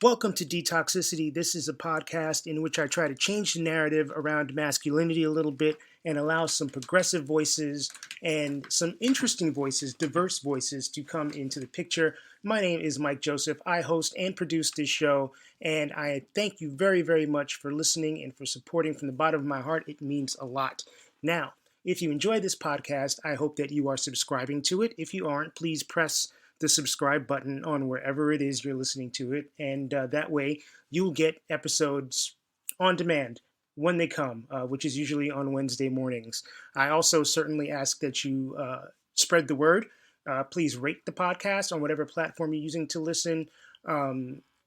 Welcome to Detoxicity. This is a podcast in which I try to change the narrative around masculinity a little bit and allow some progressive voices and some interesting voices, diverse voices to come into the picture. My name is Mike Joseph. I host and produce this show, and I thank you very, very much for listening and for supporting from the bottom of my heart. It means a lot. Now, if you enjoy this podcast, I hope that you are subscribing to it. If you aren't, please press the subscribe button on wherever it is you're listening to it. And that way you'll get episodes on demand when they come, which is usually on Wednesday mornings. I also certainly ask that you spread the word. Please rate the podcast on whatever platform you're using to listen.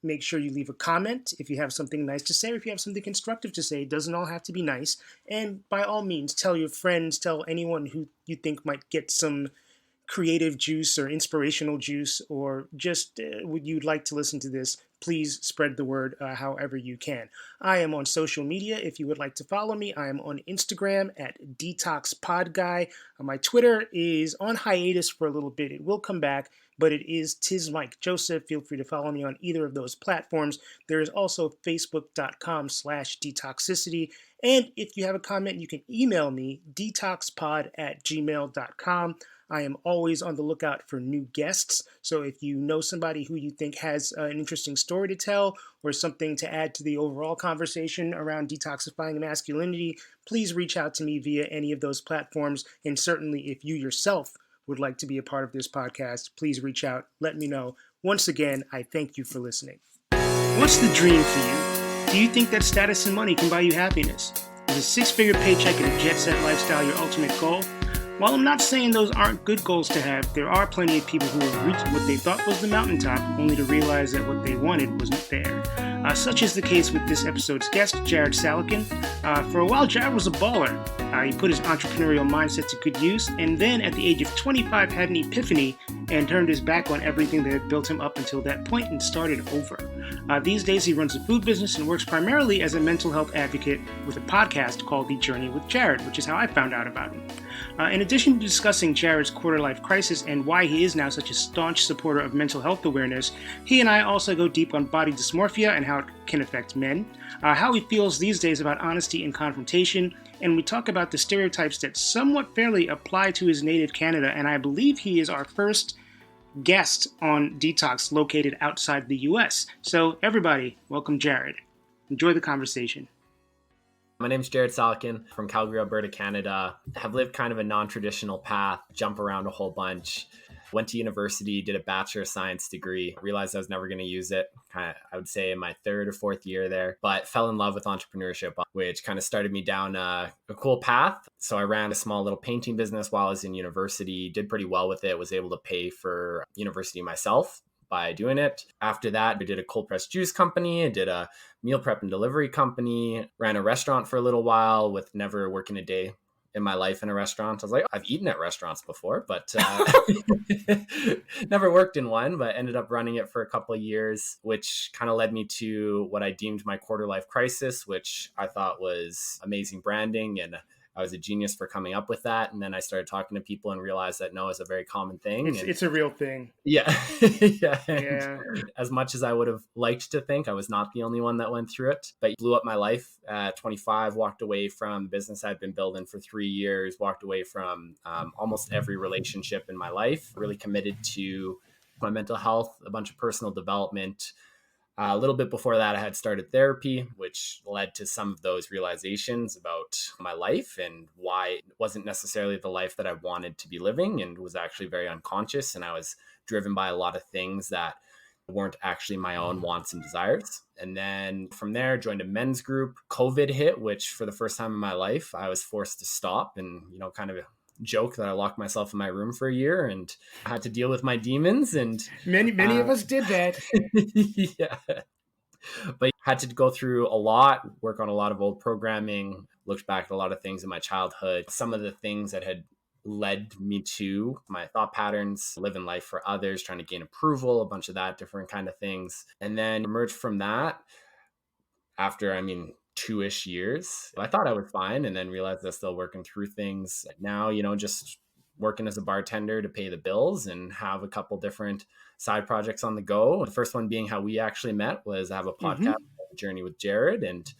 Make sure you leave a comment if you have something nice to say, or if you have something constructive to say. It doesn't all have to be nice. And by all means, tell your friends, tell anyone who you think might get some creative juice or inspirational juice, or just would you'd like to listen to this, please spread the word however you can. I am on social media. If you would like to follow me, I am on Instagram at DetoxPod Guy. My Twitter is on hiatus for a little bit. It will come back, but it is Tis Mike Joseph. Feel free to follow me on either of those platforms. There is also facebook.com/detoxicity. And if you have a comment, you can email me, detoxpod@gmail.com. I am always on the lookout for new guests. So if you know somebody who you think has an interesting story to tell or something to add to the overall conversation around detoxifying masculinity, please reach out to me via any of those platforms. And certainly if you yourself would like to be a part of this podcast, please reach out. Let me know. Once again, I thank you for listening. What's the dream for you? Do you think that status and money can buy you happiness? Is a six-figure paycheck and a jet-set lifestyle your ultimate goal? While I'm not saying those aren't good goals to have, there are plenty of people who have reached what they thought was the mountaintop, only to realize that what they wanted wasn't there. Such is the case with this episode's guest, Jared Salekin. For a while, Jared was a baller. He put his entrepreneurial mindset to good use, and then at the age of 25 had an epiphany and turned his back on everything that had built him up until that point and started over. These days, he runs a food business and works primarily as a mental health advocate with a podcast called The Journey with Jared, which is how I found out about him. In addition to discussing Jared's quarter-life crisis and why he is now such a staunch supporter of mental health awareness, he and I also go deep on body dysmorphia and how it can affect men, how he feels these days about honesty and confrontation, and we talk about the stereotypes that somewhat fairly apply to his native Canada, and I believe he is our first guest on Detox located outside the US. So everybody, welcome Jared. Enjoy the conversation. My name's Jared Salekin from Calgary, Alberta, Canada. I have lived kind of a non-traditional path, jump around a whole bunch. Went to university, did a Bachelor of Science degree, realized I was never going to use it, I would say in my third or fourth year there, but fell in love with entrepreneurship, which kind of started me down a cool path. So I ran a small little painting business while I was in university, did pretty well with it, was able to pay for university myself by doing it. After that, I did a cold pressed juice company. I did a meal prep and delivery company, ran a restaurant for a little while with never working a day in my life in a restaurant. I was like, I've eaten at restaurants before, but never worked in one, but ended up running it for a couple of years, which kind of led me to what I deemed my quarter life crisis, which I thought was amazing branding. And I was a genius for coming up with that. And then I started talking to people and realized that no, it's a very common thing. It's a real thing. Yeah. Yeah. As much as I would have liked to think, I was not the only one that went through it, but blew up my life at 25, walked away from the business I'd been building for 3 years, walked away from almost every relationship in my life, really committed to my mental health, a bunch of personal development. A little bit before that, I had started therapy, which led to some of those realizations about my life and why it wasn't necessarily the life that I wanted to be living, and was actually very unconscious. And I was driven by a lot of things that weren't actually my own wants and desires. And then from there, joined a men's group. COVID hit, which for the first time in my life, I was forced to stop and, kind of joke that I locked myself in my room for a year and had to deal with my demons. And many of us did that. Yeah. But had to go through a lot, work on a lot of old programming, looked back at a lot of things in my childhood, some of the things that had led me to my thought patterns, living life for others, trying to gain approval, a bunch of that different kind of things. And then emerged from that after, 2-ish years. I thought I was fine, and then realized I was still working through things. Now, just working as a bartender to pay the bills and have a couple different side projects on the go. The first one being how we actually met was I have a podcast, Mm-hmm. Journey with Jared, and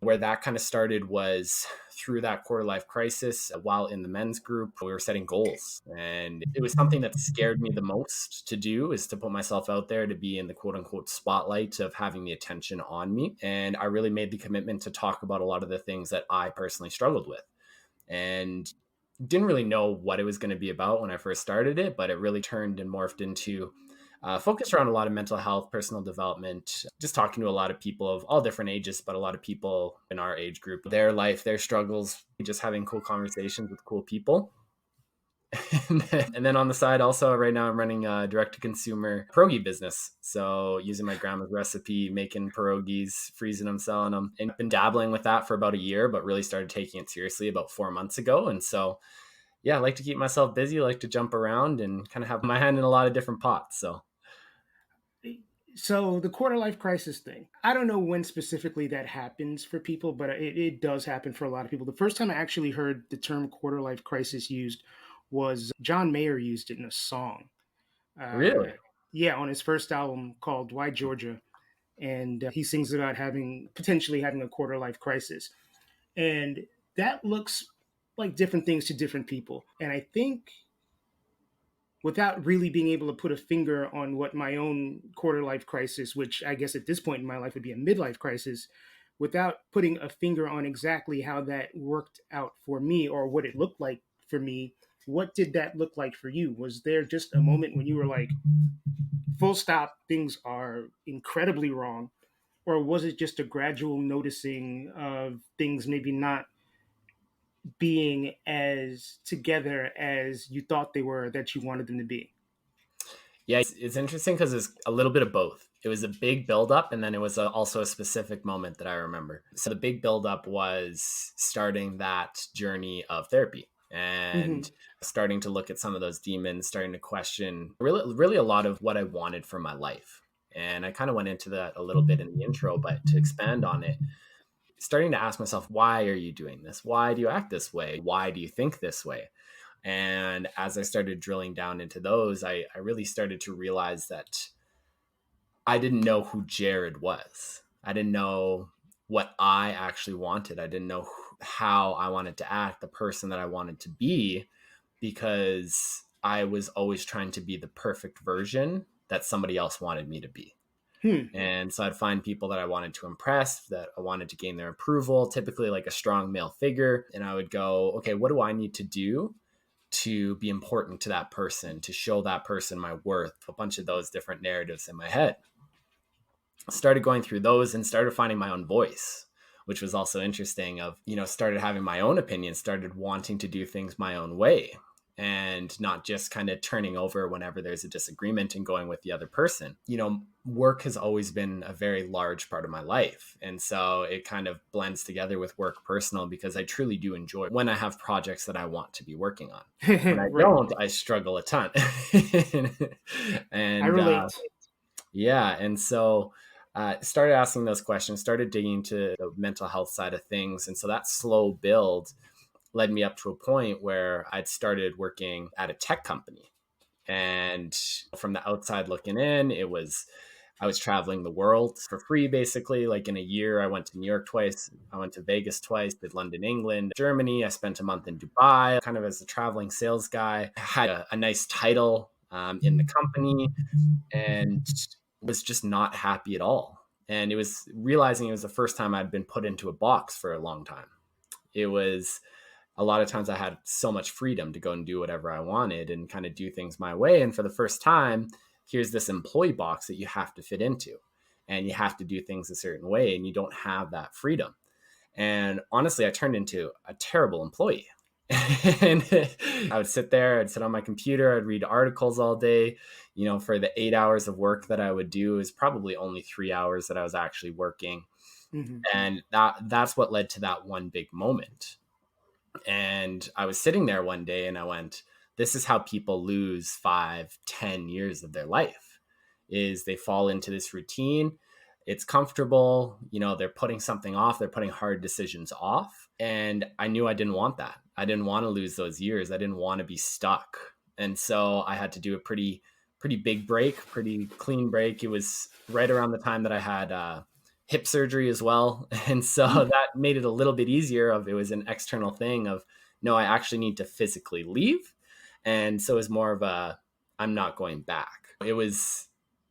where that kind of started was through that quarter life crisis. While in the men's group, we were setting goals, and it was something that scared me the most to do, is to put myself out there to be in the quote unquote spotlight of having the attention on me. And I really made the commitment to talk about a lot of the things that I personally struggled with, and didn't really know what it was going to be about when I first started it, but it really turned and morphed into focused around a lot of mental health, personal development, just talking to a lot of people of all different ages, but a lot of people in our age group, their life, their struggles, just having cool conversations with cool people. And then on the side, also right now, I'm running a direct to consumer pierogi business. So using my grandma's recipe, making pierogies, freezing them, selling them, and been dabbling with that for about a year, but really started taking it seriously about 4 months ago. And so, yeah, I like to keep myself busy, I like to jump around and kind of have my hand in a lot of different pots. So So the quarter life crisis thing, I don't know when specifically that happens for people, but it does happen for a lot of people. The first time I actually heard the term quarter life crisis used was John Mayer used it in a song. Uh, really, yeah, on his first album called Why Georgia. And he sings about having potentially having a quarter life crisis. And that looks like different things to different people. And I think without really being able to put a finger on what my own quarter life crisis, which I guess at this point in my life would be a midlife crisis, without putting a finger on exactly how that worked out for me or what it looked like for me, what did that look like for you? Was there just a moment when you were like, full stop, things are incredibly wrong? Or was it just a gradual noticing of things maybe not being as together as you thought they were that you wanted them to be? yeah, it's interesting because it's a little bit of both. It was a big buildup, and then it was also a specific moment that I remember. So the big buildup was starting that journey of therapy and Mm-hmm. starting to look at some of those demons, starting to question really, really a lot of what I wanted for my life. And I kind of went into that a little bit in the intro, but to expand on it, starting to ask myself, why are you doing this? Why do you act this way? Why do you think this way? And as I started drilling down into those, I really started to realize that I didn't know who Jared was. I didn't know what I actually wanted. I didn't know how I wanted to act, the person that I wanted to be, because I was always trying to be the perfect version that somebody else wanted me to be. Hmm. And so I'd find people that I wanted to impress, that I wanted to gain their approval, typically like a strong male figure. And I would go, okay, what do I need to do to be important to that person, to show that person my worth? A bunch of those different narratives in my head. Started going through those and started finding my own voice, which was also interesting. Of, started having my own opinion, started wanting to do things my own way, and not just kind of turning over whenever there's a disagreement and going with the other person. Work has always been a very large part of my life, and so it kind of blends together with work personal, because I truly do enjoy when I have projects that I want to be working on. When I Right. don't, I struggle a ton. I and relate. Yeah. And so started asking those questions, started digging into the mental health side of things. And so that slow build led me up to a point where I'd started working at a tech company. And from the outside looking in, I was traveling the world for free, basically. Like in a year, I went to New York twice. I went to Vegas twice, did London, England, Germany. I spent a month in Dubai, kind of as a traveling sales guy. I had a nice title in the company, and was just not happy at all. And it was realizing it was the first time I'd been put into a box for a long time. It was a lot of times I had so much freedom to go and do whatever I wanted and kind of do things my way. And for the first time, here's this employee box that you have to fit into, and you have to do things a certain way, and you don't have that freedom. And honestly, I turned into a terrible employee. And I would sit there, I'd sit on my computer, I'd read articles all day. For the 8 hours of work that I would do, is probably only 3 hours that I was actually working. Mm-hmm. And that's what led to that one big moment. And I was sitting there one day and I went, this is how people lose 5, 10 years of their life, is they fall into this routine. It's comfortable, they're putting something off, they're putting hard decisions off. And I knew I didn't want that. I didn't want to lose those years. I didn't want to be stuck. And so I had to do a pretty big break, pretty clean break. It was right around the time that I had hip surgery as well. And so that made it a little bit easier of it was an external thing of no, I actually need to physically leave. And so it was more of a I'm not going back. It was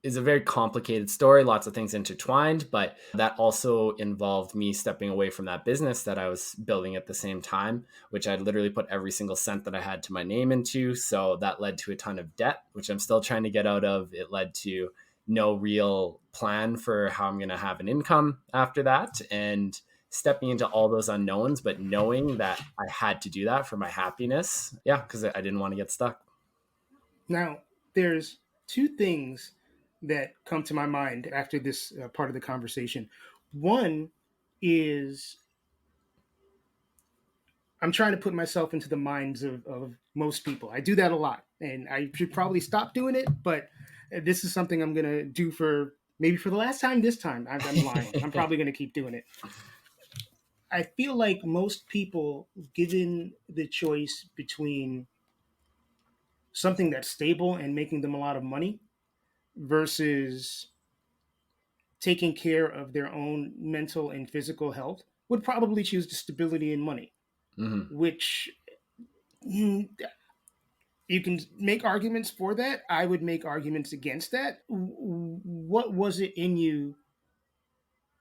is a very complicated story, lots of things intertwined, but that also involved me stepping away from that business that I was building at the same time, which I literally put every single cent that I had to my name into. So that led to a ton of debt, which I'm still trying to get out of. It led to no real plan for how I'm going to have an income after that. And stepping into all those unknowns, but knowing that I had to do that for my happiness. Yeah, because I didn't want to get stuck. Now, there's two things that come to my mind after this part of the conversation. One is I'm trying to put myself into the minds of most people. I do that a lot, and I should probably stop doing it, but this is something I'm going to do for maybe for the last time this time. I'm lying. I'm probably going to keep doing it. I feel like most people, given the choice between something that's stable and making them a lot of money versus taking care of their own mental and physical health, would probably choose the stability and money, Mm-hmm. which you can make arguments for that. I would make arguments against that. What was it in you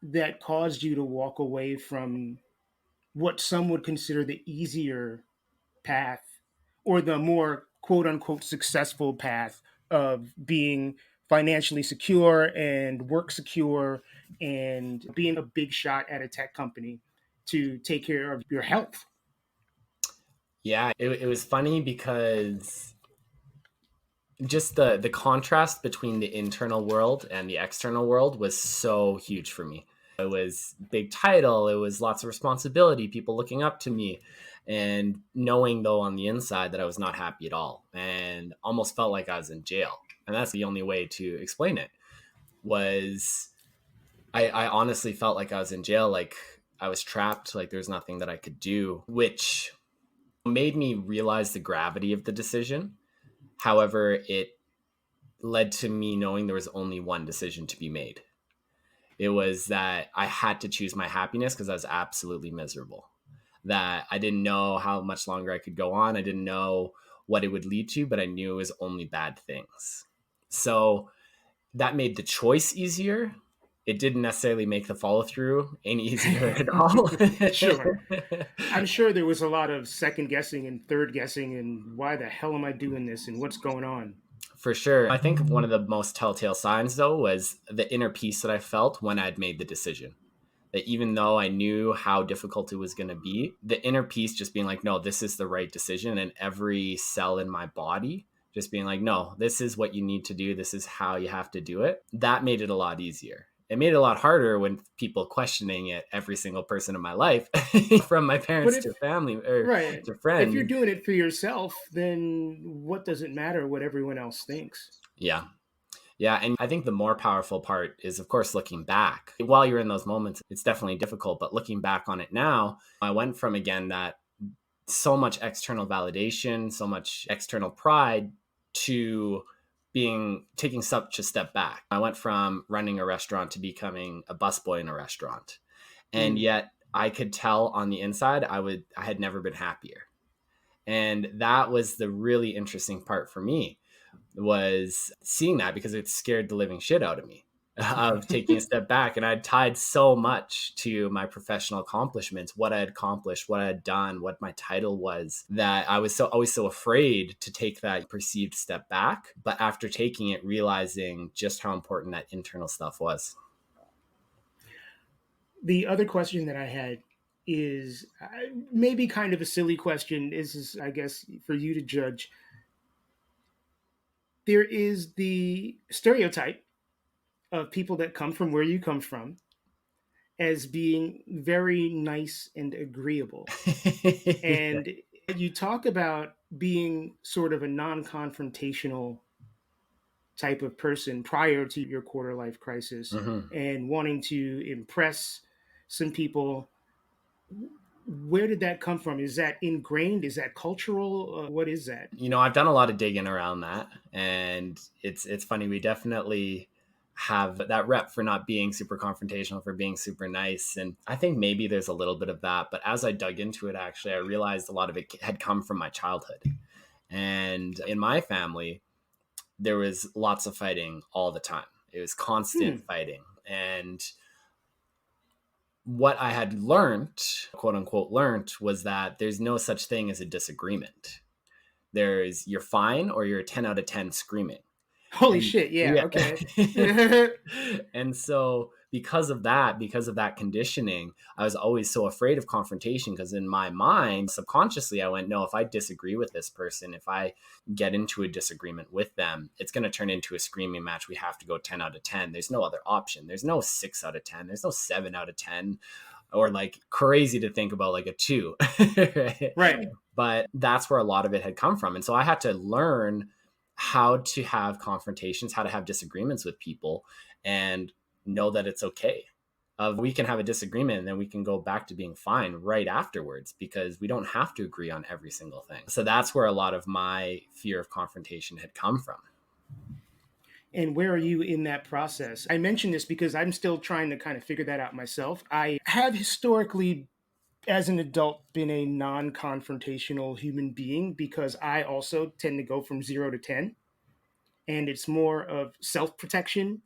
that caused you to walk away from what some would consider the easier path or the more quote unquote successful path of being financially secure and work secure and being a big shot at a tech company to take care of your health? Yeah, it was funny because just the contrast between the internal world and the external world was so huge for me. It was big title, it was lots of responsibility, people looking up to me, and knowing though on the inside that I was not happy at all and almost felt like I was in jail. And that's the only way to explain it was I honestly felt like I was in jail, like I was trapped, like there's nothing that I could do, which made me realize the gravity of the decision. However, it led to me knowing there was only one decision to be made. It was that I had to choose my happiness because I was absolutely miserable. That I didn't know how much longer I could go on. I didn't know what it would lead to, but I knew it was only bad things. So that made the choice easier. It didn't necessarily make the follow through any easier at all. Sure. I'm sure there was a lot of second guessing and third guessing and why the hell am I doing this and what's going on? For sure. I think one of the most telltale signs, though, was the inner peace that I felt when I'd made the decision. That even though I knew how difficult it was going to be, the inner peace just being like, no, this is the right decision. And every cell in my body just being like, no, this is what you need to do. This is how you have to do it. That made it a lot easier. It made it a lot harder when people questioning it, every single person in my life, from my But parents if to family or right, to if you're friends. doing it for yourself, then what does it matter what everyone else thinks? Yeah. Yeah. And I think the more powerful part is, of course, looking back. While you're in those moments, it's definitely difficult. But looking back on it now, I went from, again, that so much external validation, so much external pride to taking such a step back. I went from running a restaurant to becoming a busboy in a restaurant. And Mm. yet I could tell on the inside I had never been happier. And that was the really interesting part for me, was seeing that, because it scared the living shit out of me of taking a step back. And I'd tied so much to my professional accomplishments, what I had accomplished, what I had done, what my title was, that I was always so afraid to take that perceived step back. But after taking it, realizing just how important that internal stuff was. The other question that I had is maybe kind of a silly question. This is, I guess, for you to judge. There is the stereotype of people that come from where you come from as being very nice and agreeable. Yeah. And you talk about being sort of a non confrontational type of person prior to your quarter life crisis Mm-hmm. and wanting to impress some people. Where did that come from? Is that ingrained? Is that cultural? What is that? I've done a lot of digging around that, and it's funny. We definitely have that rep for not being super confrontational, for being super nice, and I think maybe there's a little bit of that. But as I dug into it, actually, I realized a lot of it had come from my childhood, and in my family, there was lots of fighting all the time. It was constant Hmm. fighting, and what I had learned, quote unquote, learned was that there's no such thing as a disagreement. There's you're fine or you're a 10 out of 10 screaming. Holy And shit! Yeah. yeah. Okay. And so because of that conditioning, I was always so afraid of confrontation because in my mind, subconsciously, I went, no, if I disagree with this person, if I get into a disagreement with them, it's going to turn into a screaming match. We have to go 10 out of 10. There's no other option. There's no 6 out of 10. There's no 7 out of 10, or like crazy to think about like a 2. Right? Right. But that's where a lot of it had come from. And so I had to learn how to have confrontations, how to have disagreements with people, and know that it's okay. We can have a disagreement and then we can go back to being fine right afterwards because we don't have to agree on every single thing. So that's where a lot of my fear of confrontation had come from. And where are you in that process? I mention this because I'm still trying to kind of figure that out myself. I have historically, as an adult, been a non confrontational human being because I also tend to go from 0 to 10. And it's more of self protection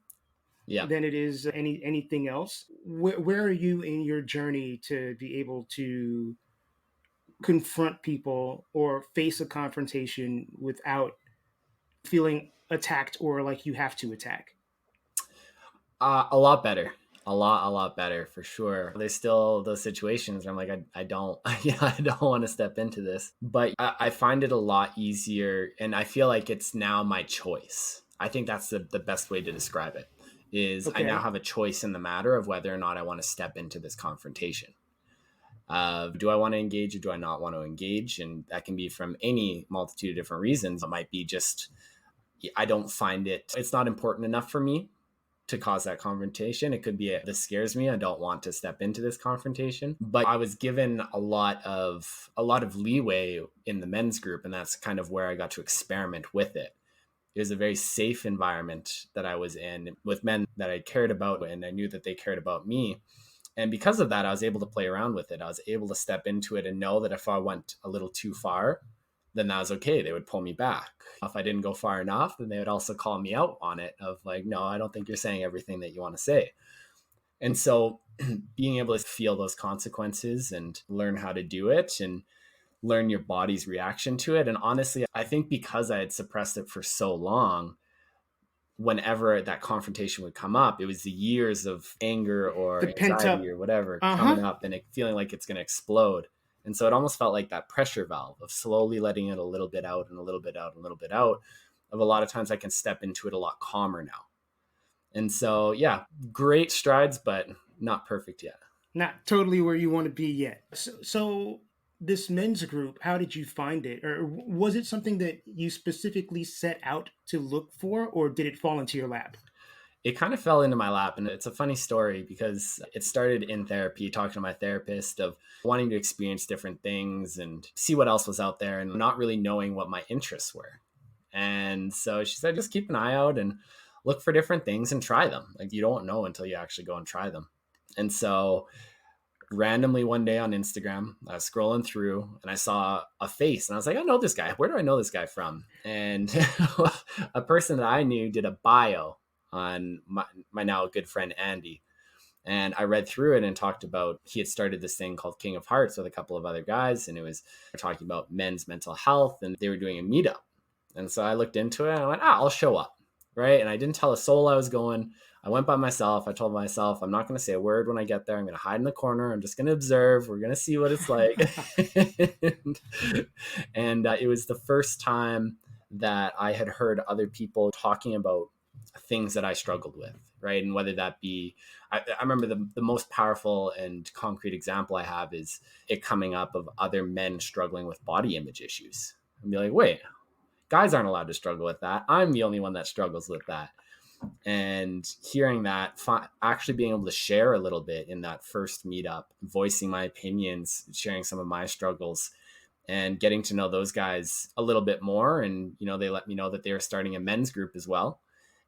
Yeah. than it is anything else. Where are you in your journey to be able to confront people or face a confrontation without feeling attacked or like you have to attack? A lot better. A lot better for sure. There's still those situations where I'm like, I don't, yeah, I don't want to step into this, but I find it a lot easier. And I feel like it's now my choice. I think that's the best way to describe it is I now Okay. have a choice in the matter of whether or not I want to step into this confrontation. Do I want to engage or do I not want to engage? And that can be from any multitude of different reasons. It might be just, I don't find it's not important enough for me to cause that confrontation. It could be this scares me. I don't want to step into this confrontation. But I was given a lot of leeway in the men's group, and that's kind of where I got to experiment with it. It was a very safe environment that I was in with men that I cared about, and I knew that they cared about me. And because of that, I was able to play around with it. I was able to step into it and know that if I went a little too far, then that was okay. They would pull me back. If I didn't go far enough, then they would also call me out on it of like, no, I don't think you're saying everything that you want to say. And so being able to feel those consequences and learn how to do it and learn your body's reaction to it. And honestly, I think because I had suppressed it for so long, whenever that confrontation would come up, it was the years of anger or The pent anxiety up. or whatever Uh coming huh. up and it feeling like it's going to explode. And so it almost felt like that pressure valve of slowly letting it a little bit out and a little bit out and a little bit out. Of a lot of times I can step into it a lot calmer now. And so, yeah, great strides, but not perfect yet. Not totally where you want to be yet. So this men's group, how did you find it? Or was it something that you specifically set out to look for, or did it fall into your lap? It kind of fell into my lap. And it's a funny story because it started in therapy, talking to my therapist of wanting to experience different things and see what else was out there and not really knowing what my interests were. And so she said, just keep an eye out and look for different things and try them. Like you don't know until you actually go and try them. And so randomly one day on Instagram, I was scrolling through and I saw a face and I was like, I know this guy. Where do I know this guy from? And a person that I knew did a bio on my now good friend Andy. And I read through it and talked about he had started this thing called King of Hearts with a couple of other guys. And it was talking about men's mental health and they were doing a meetup. And so I looked into it and I went, I'll show up. Right. And I didn't tell a soul I was going. I went by myself. I told myself, I'm not going to say a word when I get there. I'm going to hide in the corner. I'm just going to observe. We're going to see what it's like. And it was the first time that I had heard other people talking about things that I struggled with. Right. And whether that be, I remember the most powerful and concrete example I have is it coming up of other men struggling with body image issues. And be like, wait, guys aren't allowed to struggle with that. I'm the only one that struggles with that. And hearing that, actually being able to share a little bit in that first meetup, voicing my opinions, sharing some of my struggles, and getting to know those guys a little bit more. And, they let me know that they were starting a men's group as well.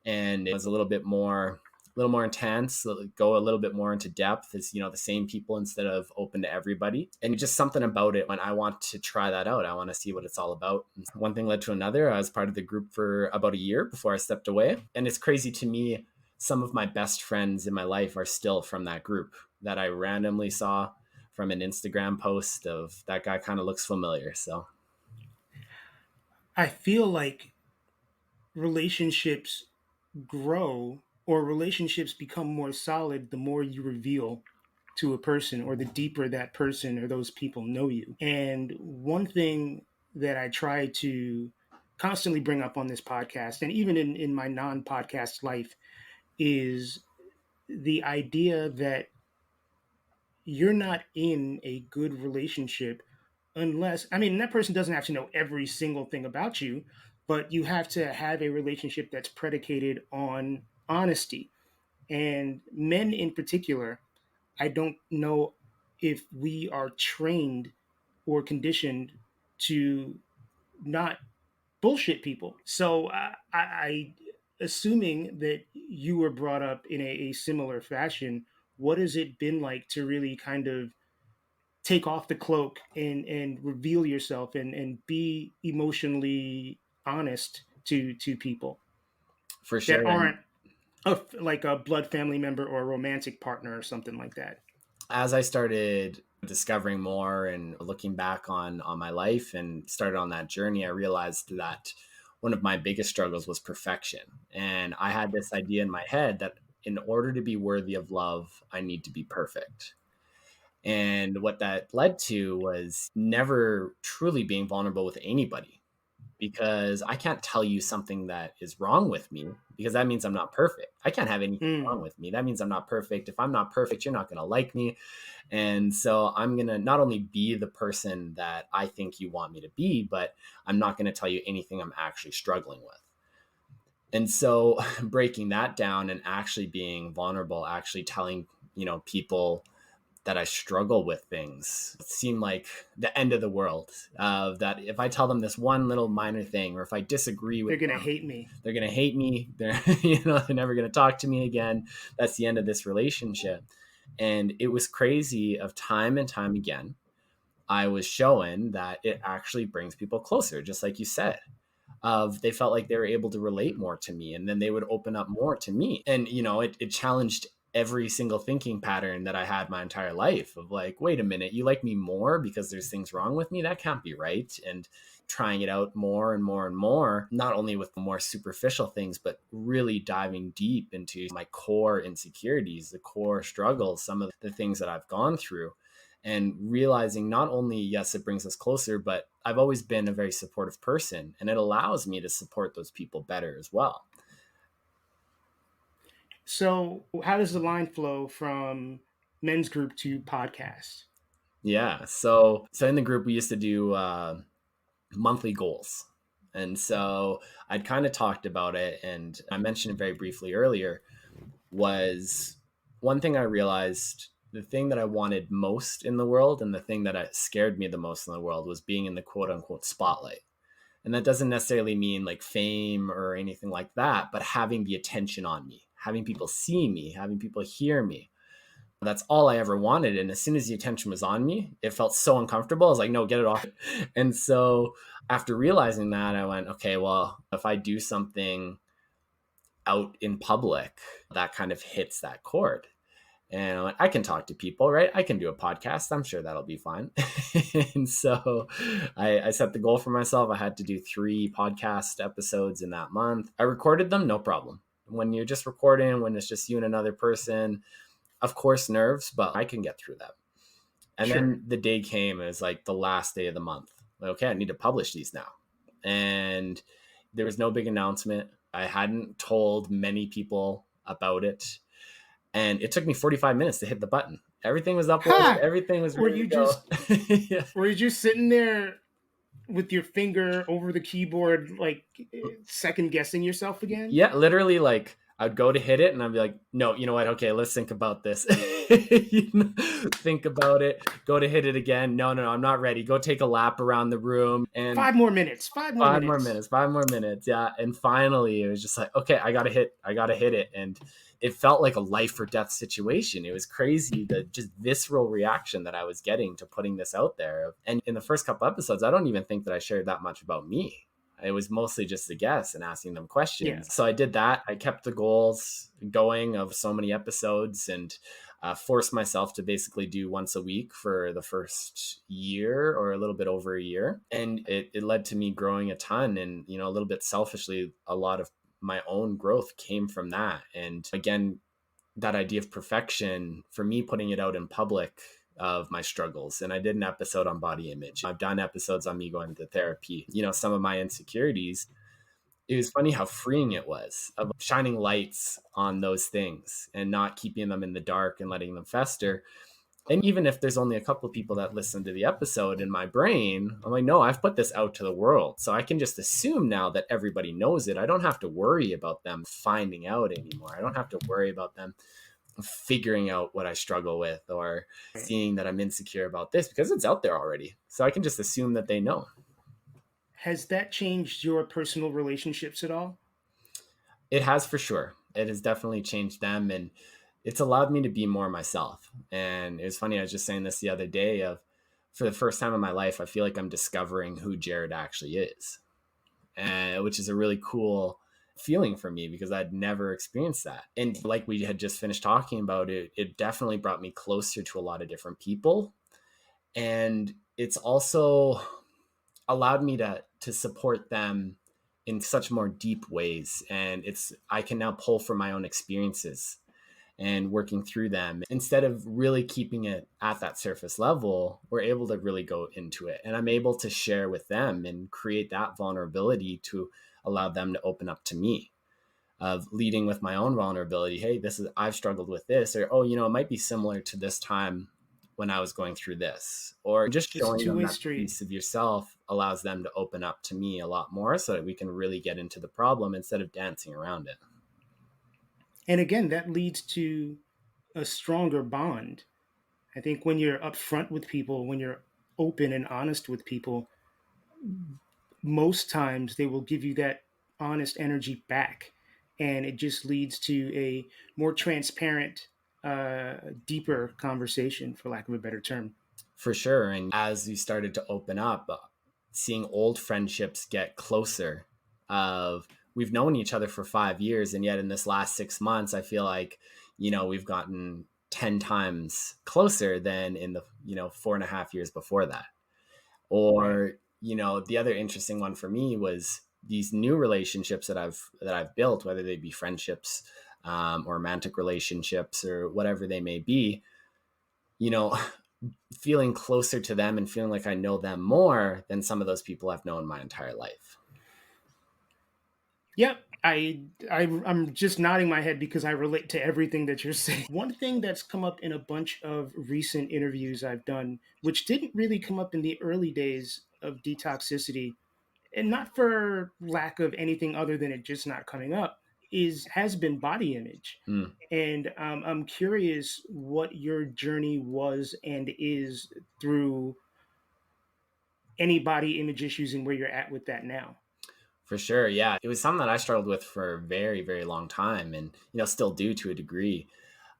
And it was a little more intense, go a little bit more into depth. It's, the same people instead of open to everybody. And just something about it when I want to try that out. I want to see what it's all about. And one thing led to another. I was part of the group for about a year before I stepped away. And it's crazy to me. Some of my best friends in my life are still from that group that I randomly saw from an Instagram post of that guy kind of looks familiar. So I feel like relationships grow or relationships become more solid the more you reveal to a person or the deeper that person or those people know you. And one thing that I try to constantly bring up on this podcast and even in my non-podcast life is the idea that you're not in a good relationship unless, I mean, that person doesn't have to know every single thing about you, but you have to have a relationship that's predicated on honesty. And men in particular, I don't know if we are trained or conditioned to not bullshit people. So assuming that you were brought up in a similar fashion, what has it been like to really kind of take off the cloak and reveal yourself and be emotionally honest to people for that sure. aren't like a blood family member or a romantic partner or something like that? As I started discovering more and looking back on my life and started on that journey, I realized that one of my biggest struggles was perfection. And I had this idea in my head that in order to be worthy of love, I need to be perfect. And what that led to was never truly being vulnerable with anybody, because I can't tell you something that is wrong with me because that means I'm not perfect. I can't have anything Mm. wrong with me. That means I'm not perfect. If I'm not perfect, you're not going to like me. And so I'm going to not only be the person that I think you want me to be, but I'm not going to tell you anything I'm actually struggling with. And so breaking that down and actually being vulnerable, actually telling, people that I struggle with things, it seemed like the end of the world. That if I tell them this one little minor thing, or if I disagree with They're gonna them, hate me. they're gonna hate me. They're they're never gonna talk to me again. That's the end of this relationship. And it was crazy of time and time again. I was showing that it actually brings people closer, just like you said. They felt like they were able to relate more to me, and then they would open up more to me. And it challenged every single thinking pattern that I had my entire life of like, wait a minute, you like me more because there's things wrong with me? That can't be right. And trying it out more and more and more, not only with more superficial things, but really diving deep into my core insecurities, the core struggles, some of the things that I've gone through, and realizing not only, yes, it brings us closer, but I've always been a very supportive person, and it allows me to support those people better as well. So how does the line flow from men's group to podcast? Yeah. So in the group, we used to do monthly goals. And so I'd kind of talked about it, and I mentioned it very briefly earlier. Was one thing I realized, the thing that I wanted most in the world and the thing that scared me the most in the world was being in the quote unquote spotlight. And that doesn't necessarily mean like fame or anything like that, but having the attention on me, having people see me, having people hear me. That's all I ever wanted. And as soon as the attention was on me, it felt so uncomfortable. I was like, no, get it off. And so after realizing that, I went, okay, well, if I do something out in public, that kind of hits that chord. And I'm like, I can talk to people, right? I can do a podcast. I'm sure that'll be fine. And so I set the goal for myself. I had to do 3 podcast episodes in that month. I recorded them, no problem. When you're just recording, when it's just you and another person, of course, nerves, but I can get through that. And Sure. then the day came, it was like the last day of the month. Like, okay, I need to publish these now. And there was no big announcement. I hadn't told many people about it. And it took me 45 minutes to hit the button. Everything was uploaded. Ha! Everything was Were ready you to go. just Yeah. were you just sitting there with your finger over the keyboard, like second guessing yourself again? Yeah, literally, like I'd go to hit it and I'd be like, no, you know what? Okay, let's think about this. Think about it. Go to hit it again. No, no, no, I'm not ready. Go take a lap around the room and 5 more minutes. 5 more minutes. 5 more minutes. Yeah. And finally it was just like, okay, I gotta hit it. And it felt like a life or death situation. It was crazy, the just visceral reaction that I was getting to putting this out there. And in the first couple episodes, I don't even think that I shared that much about me. It was mostly just the guests and asking them questions. Yeah. So I did that. I kept the goals going of so many episodes and forced myself to basically do once a week for the first year or a little bit over a year. And it led to me growing a ton. And, you know, a little bit selfishly, a lot of my own growth came from that. And again, that idea of perfection, for me, putting it out in public of my struggles. And I did an episode on body image. I've done episodes on me going to therapy, you know, some of my insecurities. It was funny how freeing it was of shining lights on those things and not keeping them in the dark and letting them fester. And even if there's only a couple of people that listen to the episode, in my brain, I'm like, no, I've put this out to the world. So I can just assume now that everybody knows it. I don't have to worry about them finding out anymore. I don't have to worry about them figuring out what I struggle with or seeing that I'm insecure about this, because it's out there already. So I can just assume that they know. Has that changed your personal relationships at all? It has, for sure. It has definitely changed them, and it's allowed me to be more myself. And it was funny, I was just saying this the other day of, for the first time in my life, I feel like I'm discovering who Jared actually is, which is a really cool feeling for me because I'd never experienced that. And like we had just finished talking about it, it definitely brought me closer to a lot of different people. And it's also allowed me to support them in such more deep ways. And I can now pull from my own experiences and working through them. Instead of really keeping it at that surface level, we're able to really go into it. And I'm able to share with them and create that vulnerability to allow them to open up to me, of leading with my own vulnerability. Hey, I've struggled with this, or, oh, you know, it might be similar to this time when I was going through this, or just It's a showing them two-way that street. piece of yourself allows them to open up to me a lot more so that we can really get into the problem instead of dancing around it. And again, that leads to a stronger bond. I think when you're upfront with people, when you're open and honest with people, most times they will give you that honest energy back. And it just leads to a more transparent, deeper conversation, for lack of a better term. For sure. And as we started to open up, seeing old friendships get closer, of we've known each other for 5 years, and yet in this last 6 months, I feel like, you know, we've gotten 10 times closer than in the, you know, 4.5 years before that. Or, Right. you know, the other interesting one for me was these new relationships that I've built, whether they be friendships, or romantic relationships or whatever they may be, you know, feeling closer to them and feeling like I know them more than some of those people I've known my entire life. Yep. I'm just nodding my head because I relate to everything that you're saying. One thing that's come up in a bunch of recent interviews I've done, which didn't really come up in the early days of detoxicity, and not for lack of anything other than it just not coming up, has been body image. Mm, And I'm curious what your journey was and is through any body image issues and where you're at with that now. for sure. Yeah. It was something that I struggled with for a very, very long time, and, you know, still do to a degree,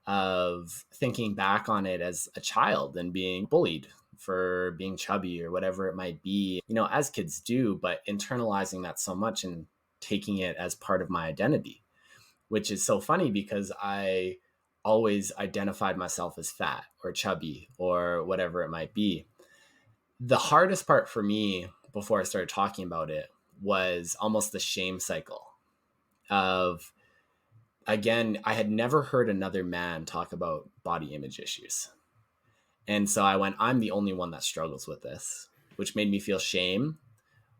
of thinking back on it as a child and being bullied for being chubby or whatever it might be, you know, as kids do, but internalizing that so much and taking it as part of my identity, which is so funny because I always identified myself as fat or chubby or whatever it might be. The hardest part for me before I started talking about it was almost the shame cycle of, again, I had never heard another man talk about body image issues. And so I went, I'm the only one that struggles with this, which made me feel shame,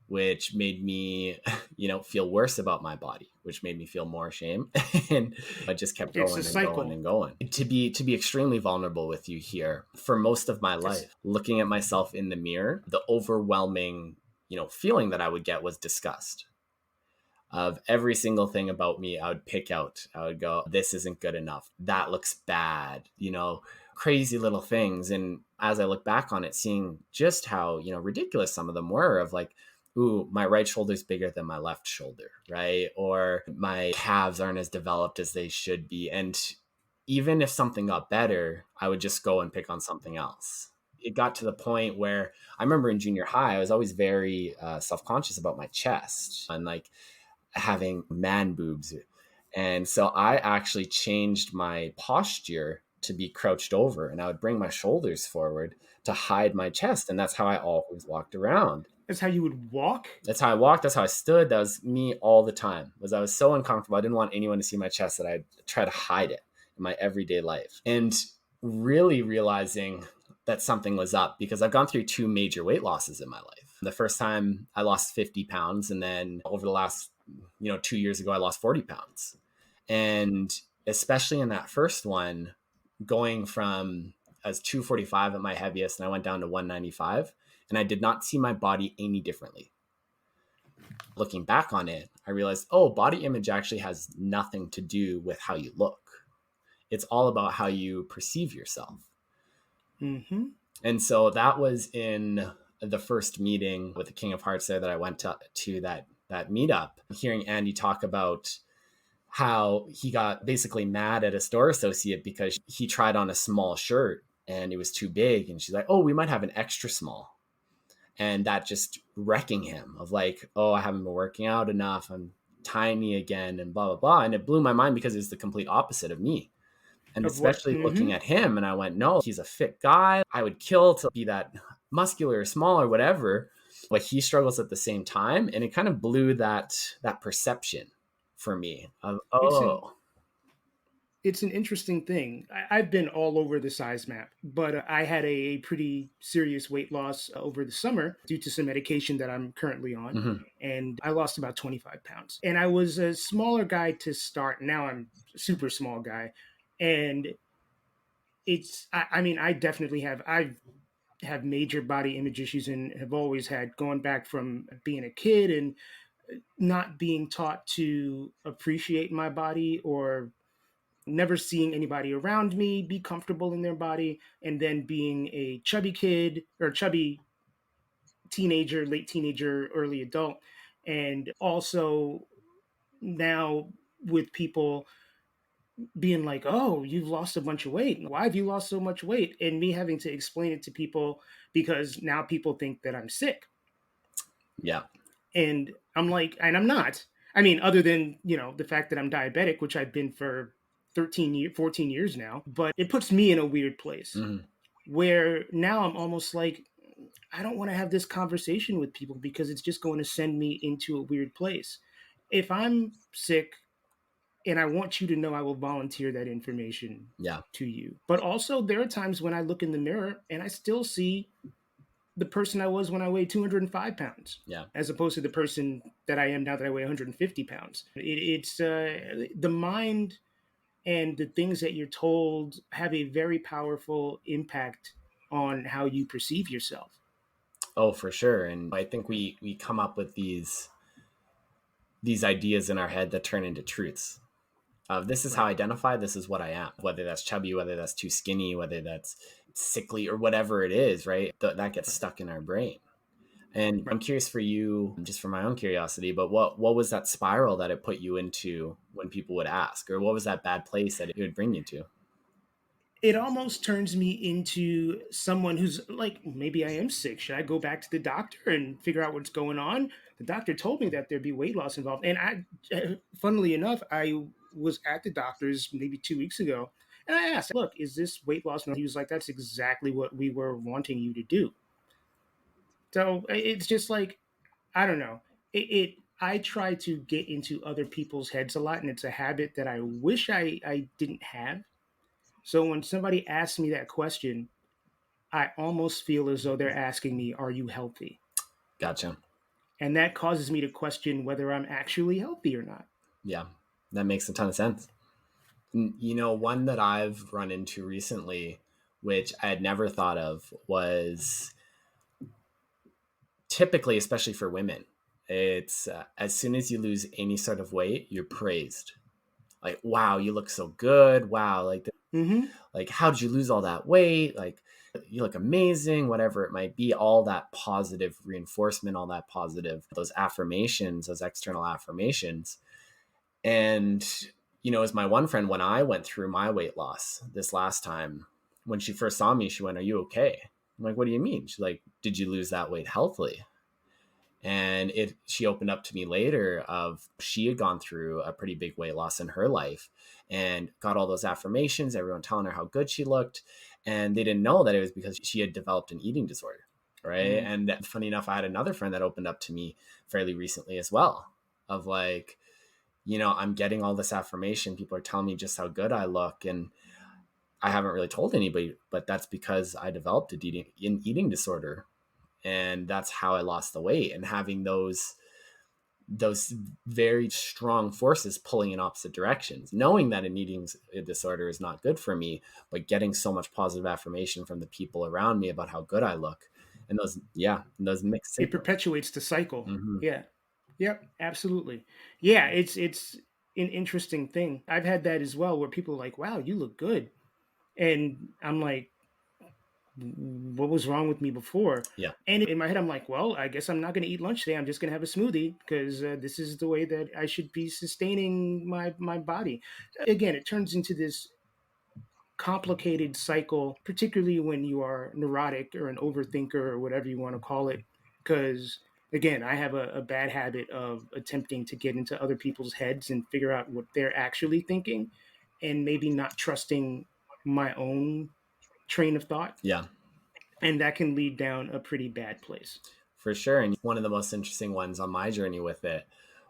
which made me, you know, feel worse about my body, which made me feel more shame. And I just kept It's going a and going cycle. and going. To be extremely vulnerable with you here, for most of my It's, life, looking at myself in the mirror, the overwhelming, you know, feeling that I would get was disgust. of every single thing about me. I would pick out, I would go, this isn't good enough. That looks bad, crazy little things. And as I look back on it, seeing just how, ridiculous some of them were, of like, ooh, my right shoulder's bigger than my left shoulder, right? Or my calves aren't as developed as they should be. And even if something got better, I would just go and pick on something else. It got to the point where I remember in junior high, I was always very self-conscious about my chest and like having man boobs. And so I actually changed my posture to be crouched over, and I would bring my shoulders forward to hide my chest. And that's how I always walked around. That's how you would walk? That's how I walked. That's how I stood. That was me all the time. I was so uncomfortable. I didn't want anyone to see my chest that I'd try to hide it in my everyday life. And really realizing that something was up, because I've gone through 2 major weight losses in my life. The first time I lost 50 pounds. And then over the last, 2 years ago, I lost 40 pounds. And especially in that first one, going from, I was 245 at my heaviest, and I went down to 195, and I did not see my body any differently. Looking back on it, I realized, body image actually has nothing to do with how you look. It's all about how you perceive yourself. Mm-hmm. And so that was in the first meeting with the King of Hearts there that I went to that meetup, hearing Andy talk about how he got basically mad at a store associate because he tried on a small shirt and it was too big. And she's like, we might have an extra small. And that just wrecking him of like, I haven't been working out enough. I'm tiny again and blah, blah, blah. And it blew my mind because it's the complete opposite of me. And especially looking at him, and I went, no, he's a fit guy. I would kill to be that muscular or small or whatever, but he struggles at the same time. And it kind of blew that perception for me of, It's an interesting thing. I've been all over the size map, but I had a pretty serious weight loss over the summer due to some medication that I'm currently on. Mm-hmm. And I lost about 25 pounds. And I was a smaller guy to start. Now I'm a super small guy. And I definitely I've major body image issues and have always had, going back from being a kid and not being taught to appreciate my body, or never seeing anybody around me be comfortable in their body, and then being a chubby kid or chubby teenager, late teenager, early adult. And also now with people being like, you've lost a bunch of weight. Why have you lost so much weight? And me having to explain it to people because now people think that I'm sick. Yeah. And I'm like, and I'm not. I mean, other than, the fact that I'm diabetic, which I've been for 14 years now, but it puts me in a weird place where now I'm almost like, I don't want to have this conversation with people because it's just going to send me into a weird place. If I'm sick, and I want you to know, I will volunteer that information to you. But also there are times when I look in the mirror and I still see the person I was when I weighed 205 pounds, as opposed to the person that I am now that I weigh 150 pounds. It's the mind and the things that you're told have a very powerful impact on how you perceive yourself. Oh, for sure. And I think we come up with these ideas in our head that turn into truths. This is how I identify, this is what I am, whether that's chubby, whether that's too skinny, whether that's sickly or whatever it is, right? That gets stuck in our brain. And I'm curious for you, just for my own curiosity, but what was that spiral that it put you into when people would ask, or what was that bad place that it would bring you to? It almost turns me into someone who's like, maybe I am sick. Should I go back to the doctor and figure out what's going on? The doctor told me that there'd be weight loss involved. And funnily enough, I was at the doctor's maybe 2 weeks ago. And I asked, look, is this weight loss? And he was like, that's exactly what we were wanting you to do. So it's just like, I don't know. I try to get into other people's heads a lot. And it's a habit that I wish I didn't have. So when somebody asks me that question, I almost feel as though they're asking me, are you healthy? Gotcha. And that causes me to question whether I'm actually healthy or not. Yeah, that makes a ton of sense. One that I've run into recently, which I had never thought of, was typically, especially for women, It's as soon as you lose any sort of weight, you're praised. Like, wow, you look so good. Wow, Mm-hmm. like how did you lose all that weight? Like you look amazing, whatever it might be, all that positive reinforcement, all that positive, those affirmations, those external affirmations. And, as my one friend, when I went through my weight loss this last time, when she first saw me, she went, "Are you okay?" I'm like, "What do you mean?" She's like, "Did you lose that weight healthily?" And she opened up to me later of she had gone through a pretty big weight loss in her life and got all those affirmations, everyone telling her how good she looked. And they didn't know that it was because she had developed an eating disorder. Right. Mm. And funny enough, I had another friend that opened up to me fairly recently as well of like, I'm getting all this affirmation. People are telling me just how good I look. And I haven't really told anybody, but that's because I developed an eating disorder. And that's how I lost the weight. And having those very strong forces pulling in opposite directions, knowing that an eating disorder is not good for me, but getting so much positive affirmation from the people around me about how good I look. And those mixed It signals. perpetuates the cycle. Mm-hmm. Yeah. Yep. Absolutely. Yeah. It's an interesting thing. I've had that as well, where people are like, "Wow, you look good," and I'm like, "What was wrong with me before?" Yeah. And in my head, I'm like, "Well, I guess I'm not going to eat lunch today. I'm just going to have a smoothie because this is the way that I should be sustaining my body." Again, it turns into this complicated cycle, particularly when you are neurotic or an overthinker or whatever you want to call it. Because again, I have a bad habit of attempting to get into other people's heads and figure out what they're actually thinking, and maybe not trusting my own train of thought. Yeah, And that can lead down a pretty bad place. for sure. And one of the most interesting ones on my journey with it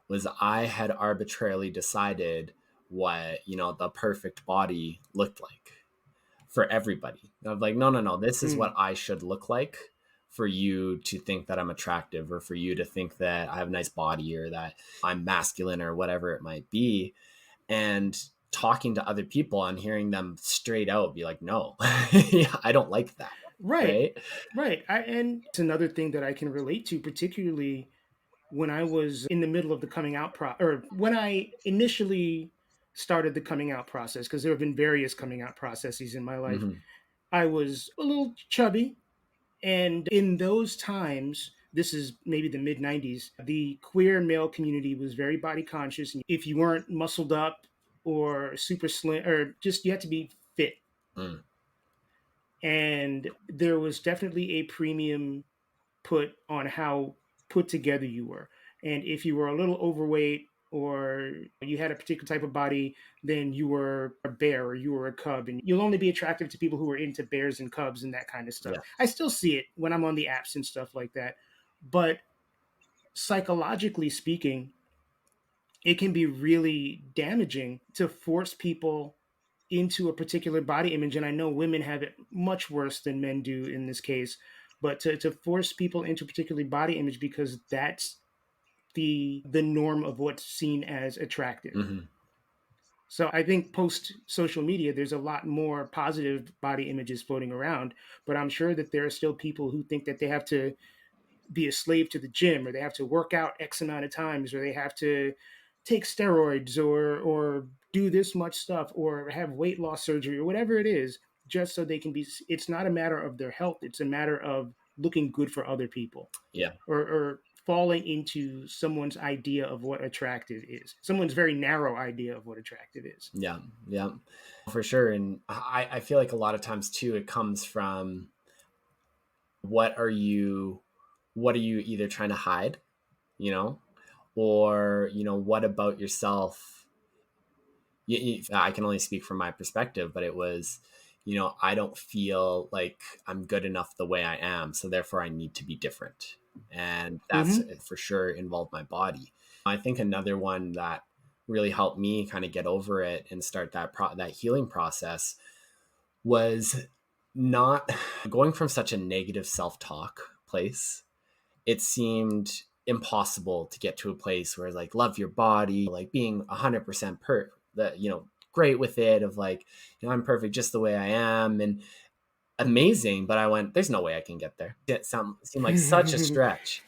was I had arbitrarily decided what, the perfect body looked like for everybody. I'm like, no, no, no, this is what Mm. I should look like for you to think that I'm attractive or for you to think that I have a nice body or that I'm masculine or whatever it might be. And talking to other people and hearing them straight out be like, no, yeah, I don't like that. Right, Right. right. And it's another thing that I can relate to, particularly when I was in the middle of the coming out or when I initially started the coming out process, because there have been various coming out processes in my life. Mm-hmm. I was a little chubby, and in those times, this is maybe the mid 90s, the queer male community was very body conscious. And if you weren't muscled up or super slim, or just you had to be fit. Mm. And there was definitely a premium put on how put together you were. And if you were a little overweight or you had a particular type of body, then you were a bear or you were a cub. And you'll only be attractive to people who are into bears and cubs and that kind of stuff. Yeah. I still see it when I'm on the apps and stuff like that. But psychologically speaking, it can be really damaging to force people into a particular body image. And I know women have it much worse than men do in this case, but to force people into a particular body image because that's the norm of what's seen as attractive. Mm-hmm. So I think post social media, there's a lot more positive body images floating around, but I'm sure that there are still people who think that they have to be a slave to the gym, or they have to work out X amount of times, or they have to take steroids, or do this much stuff, or have weight loss surgery, or whatever it is, just so they can be. It's not a matter of their health; it's a matter of looking good for other people, Yeah. or falling into someone's idea of what attractive is, someone's very narrow idea of what attractive is. Yeah. Yeah. For sure. And I feel like a lot of times too, it comes from what are you either trying to hide, you know, or, what about yourself? I can only speak from my perspective, but it was, I don't feel like I'm good enough the way I am. So therefore I need to be different. And that's Mm-hmm. for sure involved my body. I think another one that really helped me kind of get over it and start that healing process was not going from such a negative self-talk place. It seemed impossible to get to a place where like love your body, like being 100% great with it of like, I'm perfect just the way I am and amazing. But I went, there's no way I can get there. It seemed like such a stretch.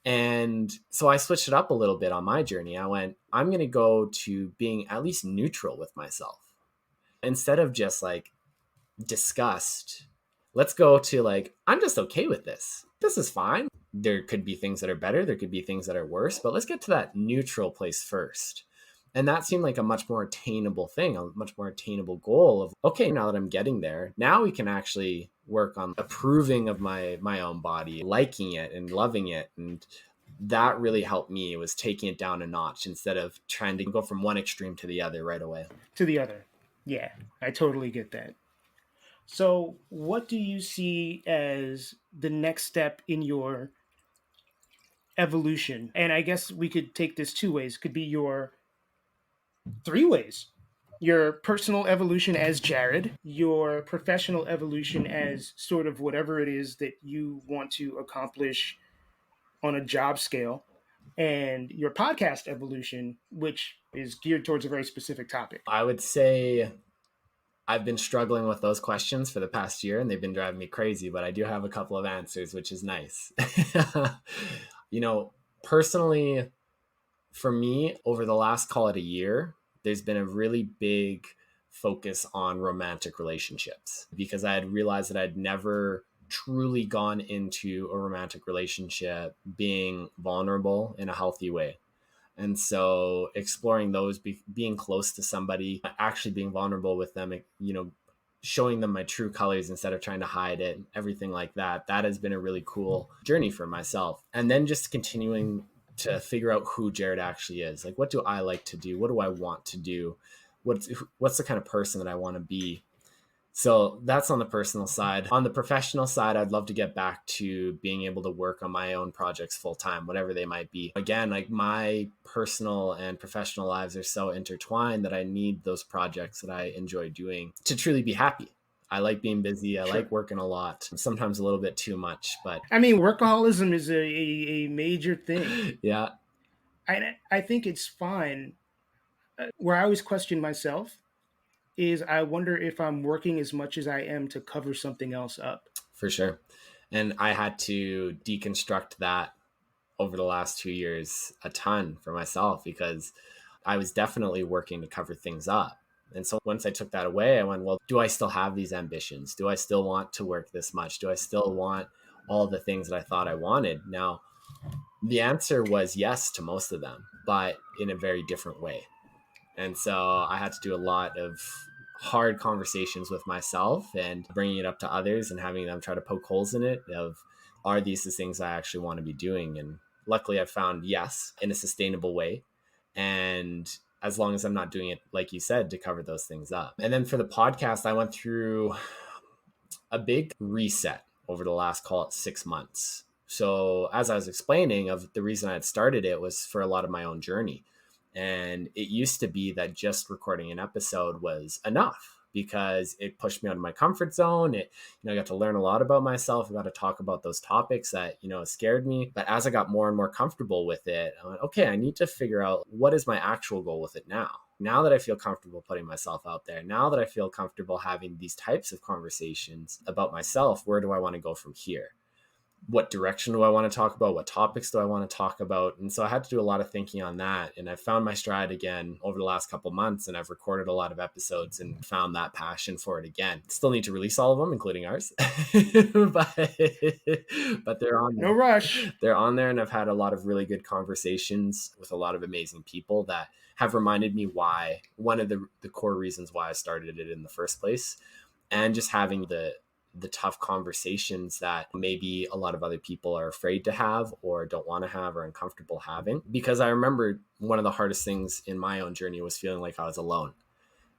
And so I switched it up a little bit on my journey. I went, I'm going to go to being at least neutral with myself. Instead of just like disgust, let's go to like, I'm just okay with this. This is fine. There could be things that are better. There could be things that are worse, but let's get to that neutral place first. And that seemed like a much more attainable thing, a much more attainable goal of, okay, now that I'm getting there, now we can actually work on approving of my own body, liking it and loving it. And that really helped me, was taking it down a notch instead of trying to go from one extreme to the other right away. To the other. Yeah, I totally get that. So, what do you see as the next step in your evolution? And I guess we could take this two ways. It could be your three ways: your personal evolution as Jared, your professional evolution as sort of whatever it is that you want to accomplish on a job scale, and your podcast evolution, which is geared towards a very specific topic. I would say I've been struggling with those questions for the past year and they've been driving me crazy, but I do have a couple of answers, which is nice. You know, personally, for me, over the last, call it a year, there's been a really big focus on romantic relationships because I had realized that I'd never truly gone into a romantic relationship being vulnerable in a healthy way. And so exploring those, being close to somebody, actually being vulnerable with them, you know, showing them my true colors instead of trying to hide it, everything like that, that has been a really cool journey for myself. And then just continuing to figure out who Jared actually is. Like, what do I like to do? What do I want to do? What's the kind of person that I want to be? So that's on the personal side. On the professional side, I'd love to get back to being able to work on my own projects full time, whatever they might be. Again, like my personal and professional lives are so intertwined that I need those projects that I enjoy doing to truly be happy. I like being busy. I like working a lot, sometimes a little bit too much, but I mean, workaholism is a major thing. yeah, I think it's fine. Where I always question myself is I wonder if I'm working as much as I am to cover something else up. for sure. And I had to deconstruct that over the last 2 years a ton for myself because I was definitely working to cover things up. And so once I took that away, I went, well, do I still have these ambitions? Do I still want to work this much? Do I still want all the things that I thought I wanted? Now, the answer was yes to most of them, but in a very different way. And so I had to do a lot of hard conversations with myself and bringing it up to others and having them try to poke holes in it of, are these the things I actually want to be doing? And luckily I found yes in a sustainable way. And as long as I'm not doing it, like you said, to cover those things up. And then for the podcast, I went through a big reset over the last, call it 6 months. So as I was explaining, of the reason I had started it was for a lot of my own journey. And it used to be that just recording an episode was enough because it pushed me out of my comfort zone. I got to learn a lot about myself. I got to talk about those topics that, scared me. But as I got more and more comfortable with it, I went, okay, I need to figure out what is my actual goal with it now. Now that I feel comfortable putting myself out there, now that I feel comfortable having these types of conversations about myself, where do I want to go from here? What direction do I want to talk about? What topics do I want to talk about? And so I had to do a lot of thinking on that. And I found my stride again over the last couple of months, and I've recorded a lot of episodes and found that passion for it again. Still need to release all of them, including ours, but they're on there. No rush. They're on there, and I've had a lot of really good conversations with a lot of amazing people that have reminded me why, one of the core reasons why I started it in the first place, and just having the tough conversations that maybe a lot of other people are afraid to have or don't want to have or uncomfortable having. Because I remember one of the hardest things in my own journey was feeling like I was alone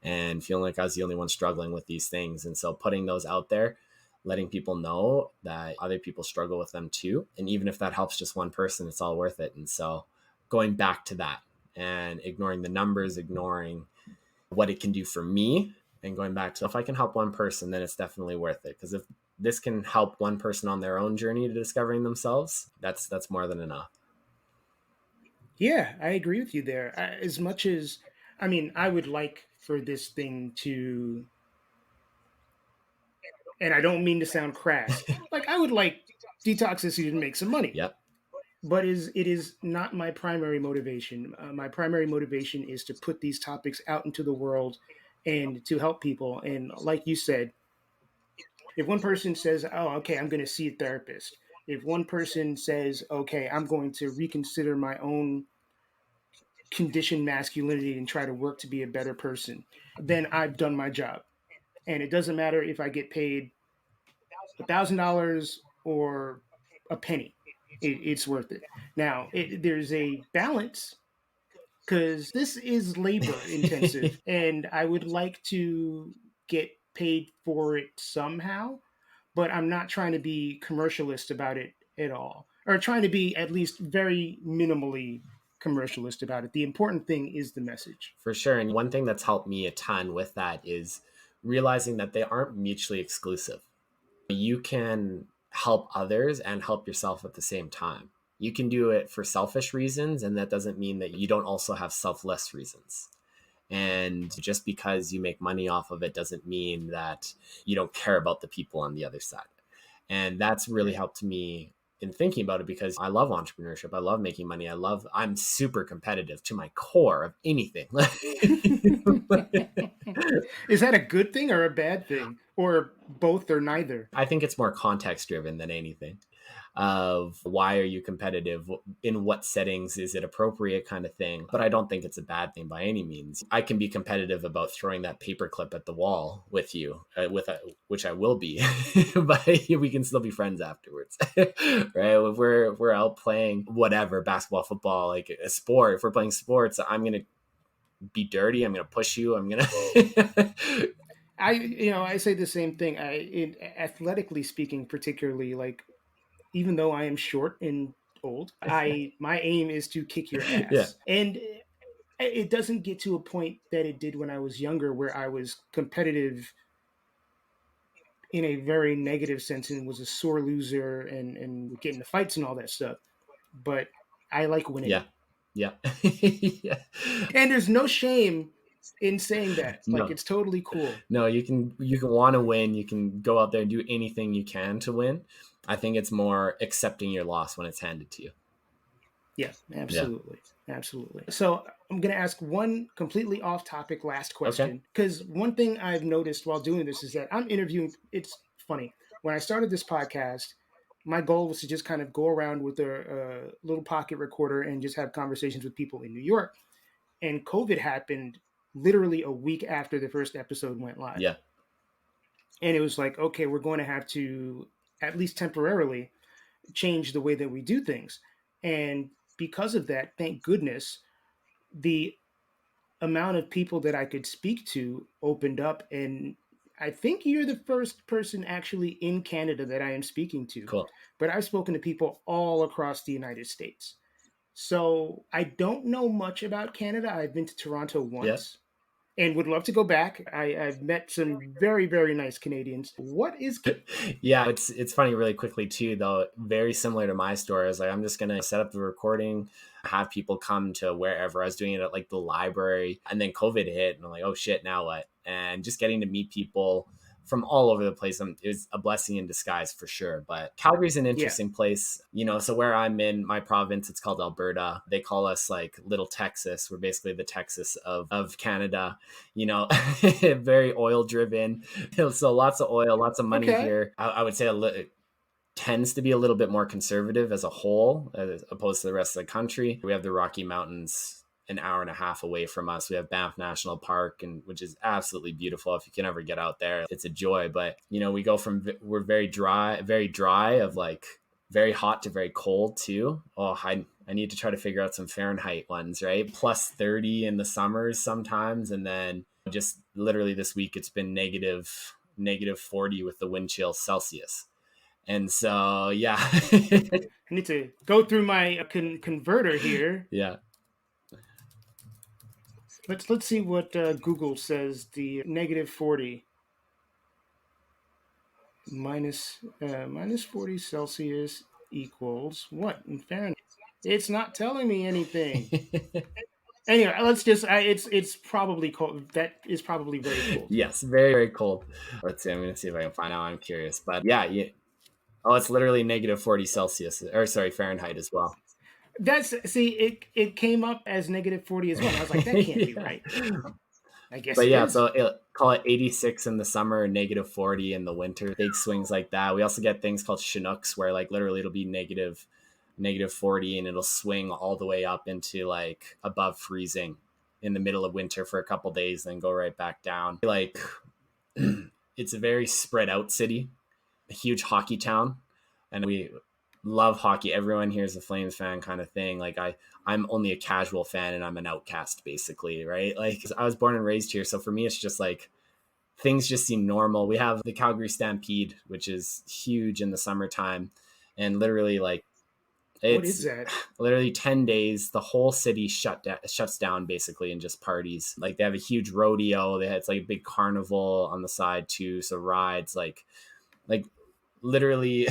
and feeling like I was the only one struggling with these things. And so putting those out there, letting people know that other people struggle with them too. And even if that helps just one person, it's all worth it. And so going back to that and ignoring the numbers, ignoring what it can do for me, and going back to, if I can help one person, then it's definitely worth it. Because if this can help one person on their own journey to discovering themselves, that's more than enough. Yeah, I agree with you there. As much as, I would like for this thing to, and I don't mean to sound crass, like I would like Detoxicity to make some money. Yep. but it is not my primary motivation. My primary motivation is to put these topics out into the world and to help people. And like you said, if one person says, "Oh, okay, I'm going to see a therapist," if one person says, "Okay, I'm going to reconsider my own conditioned masculinity and try to work to be a better person," then I've done my job. And it doesn't matter if I get paid $1,000 or a penny. It's worth it. Now, there's a balance because this is labor intensive, and I would like to get paid for it somehow, but I'm not trying to be commercialist about it at all, or trying to be at least very minimally commercialist about it. The important thing is the message. For sure. And one thing that's helped me a ton with that is realizing that they aren't mutually exclusive. You can help others and help yourself at the same time. You can do it for selfish reasons, and that doesn't mean that you don't also have selfless reasons. And just because you make money off of it doesn't mean that you don't care about the people on the other side. And that's really helped me in thinking about it, because I love entrepreneurship. I love making money. I'm super competitive to my core of anything. Is that a good thing or a bad thing, or both or neither? I think it's more context driven than anything, of why are you competitive, in what settings is it appropriate, kind of thing. But I don't think it's a bad thing by any means. I can be competitive about throwing that paperclip at the wall with you, which I will be, but we can still be friends afterwards. Right? If we're out playing whatever, basketball, football, like a sport, if we're playing sports, I'm gonna be dirty, I'm gonna push you, I'm gonna I say the same thing. Athletically speaking, particularly, like, even though I am short and old, I my aim is to kick your yeah, ass. And it doesn't get to a point that it did when I was younger, where I was competitive in a very negative sense and was a sore loser and would get into fights and all that stuff. But I like winning. yeah, yeah. Yeah. And there's no shame in saying that. Like, No, it's totally cool. no, you can want to win. You can go out there and do anything you can to win. I think it's more accepting your loss when it's handed to you. Yeah, Yeah. absolutely. Absolutely. So I'm going to ask one completely off topic last Okay. question. Because one thing I've noticed while doing this is that I'm interviewing, it's funny. When I started this podcast, my goal was to just kind of go around with a little pocket recorder and just have conversations with people in New York. And COVID happened literally a week after the first episode went live. Yeah. And it was like, okay, we're going to have to, at least temporarily, change the way that we do things. And because of that, thank goodness, the amount of people that I could speak to opened up. And I think you're the first person actually in Canada that I am speaking to, Cool. but I've spoken to people all across the United States. So I don't know much about Canada. I've been to Toronto Yeah. once and would love to go back. I've met some very, very nice Canadians. What is. Yeah, it's funny really quickly too, though, very similar to my story. I was like, I'm just gonna set up the recording, have people come to wherever. I was doing it at like the library, and then COVID hit, and I'm like, oh shit, now what? And just getting to meet people from all over the place is a blessing in disguise for sure. But Calgary's an Yeah. interesting place, so where I'm in my province, it's called Alberta. They call us like Little Texas. We're basically the Texas of Canada, very oil driven. So lots of oil, lots of money Okay. here. I would say it tends to be a little bit more conservative as a whole, as opposed to the rest of the country. We have the Rocky Mountains an hour and a half away from us. We have Banff National Park, and which is absolutely beautiful. If you can ever get out there, it's a joy. But we go from we're very dry of like very hot to very cold too. Oh, I need to try to figure out some Fahrenheit ones, right? Plus 30 in the summers sometimes, and then just literally this week it's been negative 40 with the wind chill Celsius. And so, yeah. I need to go through my converter here. Yeah. Let's see what Google says. The negative 40 minus 40 Celsius equals what in Fahrenheit? It's not telling me anything. Anyway, let's just. It's probably cold. That is probably very cold. Yes, very, very cold. Let's see. I'm going to see if I can find out. I'm curious. But yeah. Oh, it's literally negative 40 Celsius, or sorry, Fahrenheit as well. That's see, it came up as -40 as well. And I was like, that can't be Yeah. right. I guess But it yeah, is. so call it 86 in the summer, -40 in the winter. Big swings like that. We also get things called Chinooks, where like literally it'll be -40, and it'll swing all the way up into like above freezing in the middle of winter for a couple days, then go right back down. Like it's a very spread out city, a huge hockey town, and we love hockey. Everyone here is a Flames fan kind of thing. Like I'm only a casual fan and I'm an outcast basically, right? Like I was born and raised here, so for me it's just like things just seem normal. We have the Calgary Stampede, which is huge in the summertime, and literally like What it's is that? literally 10 days the whole city shuts down basically and just parties. Like they have a huge rodeo, it's like a big carnival on the side too, so rides like literally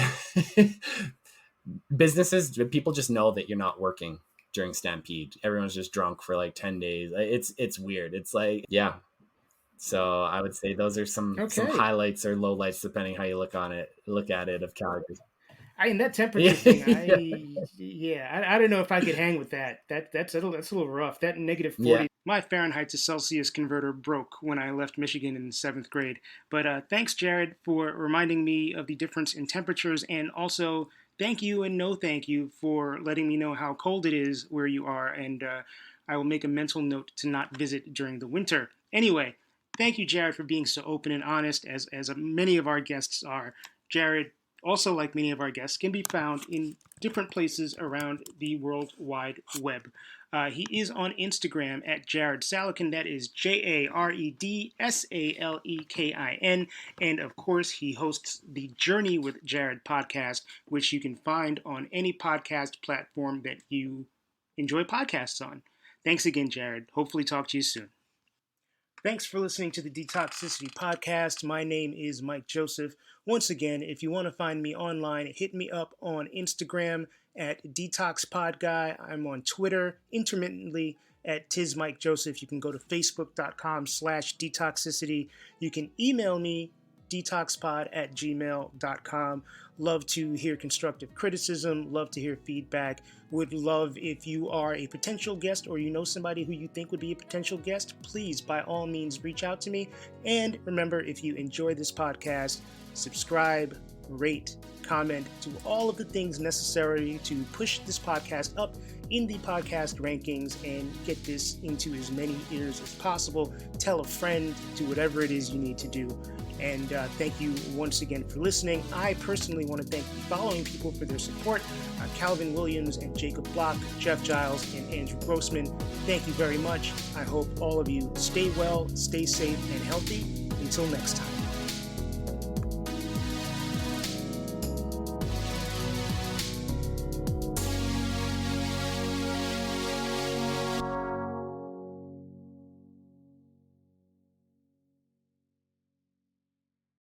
businesses, people just know that you're not working during Stampede. Everyone's just drunk for like 10 days. It's weird. It's like, yeah. So I would say those are some Okay. highlights or lowlights depending how you look at it of Calgary. And that temperature thing, Yeah. I don't know if I could hang with that. That's a little rough. That Yeah. -40. My Fahrenheit to Celsius converter broke when I left Michigan in 7th grade. But thanks, Jared, for reminding me of the difference in temperatures, and also thank you and no thank you for letting me know how cold it is where you are. And I will make a mental note to not visit during the winter. Anyway, thank you, Jared, for being so open and honest, as many of our guests are. Jared, also like many of our guests, can be found in different places around the World Wide Web. He is on Instagram at Jared Salekin. That is JaredSalekin. And of course, he hosts the Journey with Jared podcast, which you can find on any podcast platform that you enjoy podcasts on. Thanks again, Jared. Hopefully, talk to you soon. Thanks for listening to the Detoxicity Podcast. My name is Mike Joseph. Once again, if you want to find me online, hit me up on Instagram at DetoxPod Guy. I'm on Twitter intermittently at TizMikeJoseph. You can go to Facebook.com/Detoxicity. You can email me, detoxpod@gmail.com. Love to hear constructive criticism, love to hear feedback. Would love if you are a potential guest or you know somebody who you think would be a potential guest, please by all means reach out to me. And remember, if you enjoy this podcast, subscribe, rate, comment, do all of the things necessary to push this podcast up in the podcast rankings and get this into as many ears as possible. Tell a friend, do whatever it is you need to do. And thank you once again for listening. I personally want to thank the following people for their support: Calvin Williams and Jacob Block, Jeff Giles, and Andrew Grossman. Thank you very much. I hope all of you stay well, stay safe, and healthy. Until next time.